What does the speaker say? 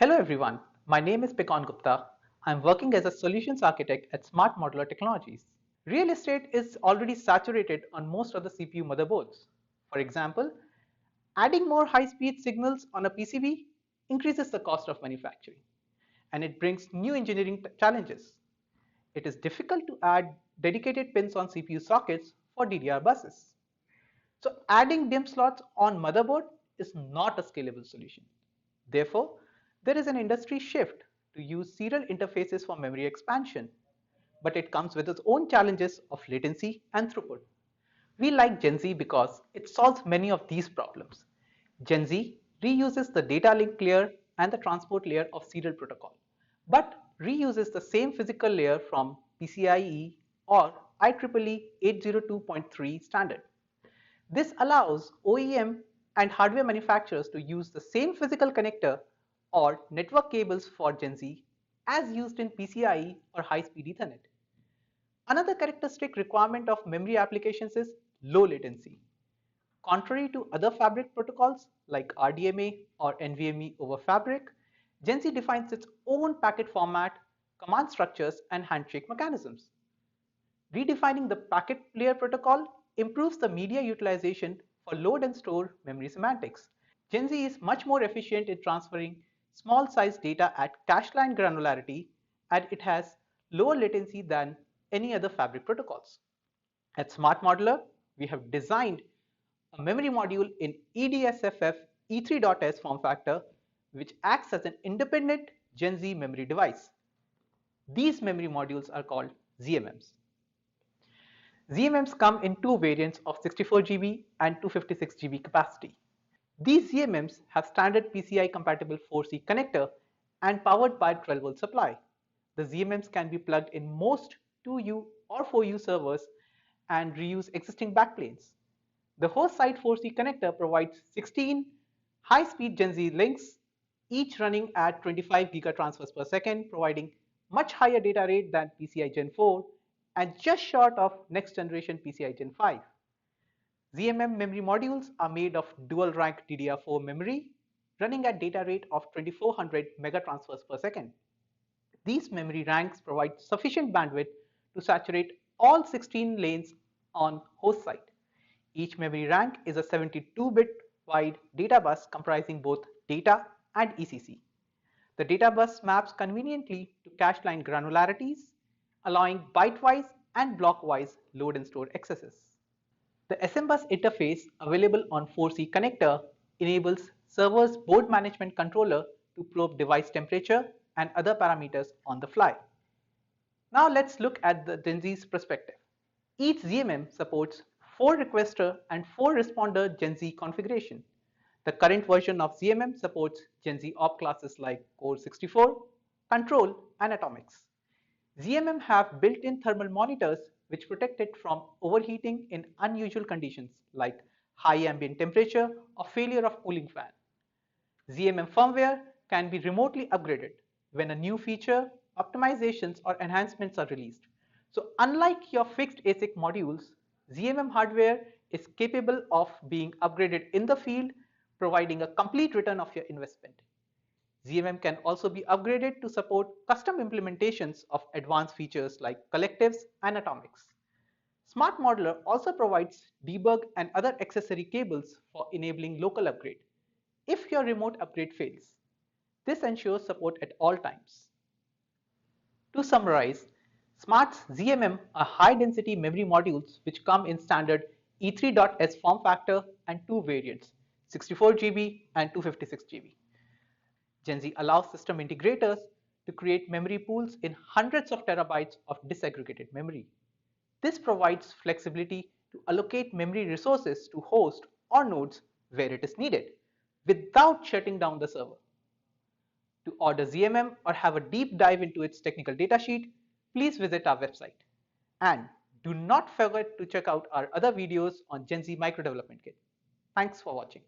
Hello everyone, my name is Pekan Gupta. I'm working as a solutions architect at Smart Modular Technologies. Real estate is already saturated on most of the CPU motherboards. For example, adding more high-speed signals on a PCB increases the cost of manufacturing, and it brings new engineering challenges. It is difficult to add dedicated pins on CPU sockets for DDR buses. So adding DIMM slots on motherboard is not a scalable solution. Therefore, there is an industry shift to use serial interfaces for memory expansion, but it comes with its own challenges of latency and throughput. We like Gen Z because it solves many of these problems. Gen Z reuses the data link layer and the transport layer of serial protocol, but reuses the same physical layer from PCIe or IEEE 802.3 standard. This allows OEM and hardware manufacturers to use the same physical connector or network cables for Gen Z as used in PCIe or high-speed Ethernet. Another characteristic requirement of memory applications is low latency. Contrary to other fabric protocols like RDMA or NVMe over fabric, Gen Z defines its own packet format, command structures, and handshake mechanisms. Redefining the packet layer protocol improves the media utilization for load and store memory semantics. Gen Z is much more efficient in transferring small size data at cache line granularity, and it has lower latency than any other fabric protocols. At Smart Modular, we have designed a memory module in EDSFF E3.S form factor, which acts as an independent Gen Z memory device. These memory modules are called ZMMs. ZMMs come in two variants of 64 GB and 256 GB capacity. These ZMMs have standard PCI compatible 4C connector and powered by 12-volt supply. The ZMMs can be plugged in most 2U or 4U servers and reuse existing backplanes. The host side 4C connector provides 16 high-speed Gen Z links, each running at 25 gigatransfers per second, providing much higher data rate than PCI Gen 4 and just short of next generation PCI Gen 5. ZMM memory modules are made of dual rank DDR4 memory running at data rate of 2400 megatransfers per second. These memory ranks provide sufficient bandwidth to saturate all 16 lanes on host side. Each memory rank is a 72-bit wide data bus comprising both data and ECC. The data bus maps conveniently to cache line granularities, allowing byte-wise and block-wise load and store accesses. The SMBus interface available on 4C connector enables server's board management controller to probe device temperature and other parameters on the fly. Now let's look at the Gen Z's perspective. Each ZMM supports 4 requester and 4 responder Gen Z configuration. The current version of ZMM supports Gen Z op classes like Core 64, Control, and Atomics. ZMM have built-in thermal monitors which protect it from overheating in unusual conditions like high ambient temperature or failure of cooling fan. ZMM firmware can be remotely upgraded when a new feature, optimizations, or enhancements are released. So unlike your fixed ASIC modules, ZMM hardware is capable of being upgraded in the field, providing a complete return of your investment. ZMM can also be upgraded to support custom implementations of advanced features like collectives and atomics. Smart Modular also provides debug and other accessory cables for enabling local upgrade if your remote upgrade fails. This ensures support at all times. To summarize, Smart's ZMM are high-density memory modules which come in standard E3.S form factor and two variants, 64 GB and 256 GB. Gen Z allows system integrators to create memory pools in hundreds of terabytes of disaggregated memory. This provides flexibility to allocate memory resources to host or nodes where it is needed without shutting down the server. To order ZMM or have a deep dive into its technical datasheet, please visit our website. And do not forget to check out our other videos on Gen Z Micro Development Kit. Thanks for watching.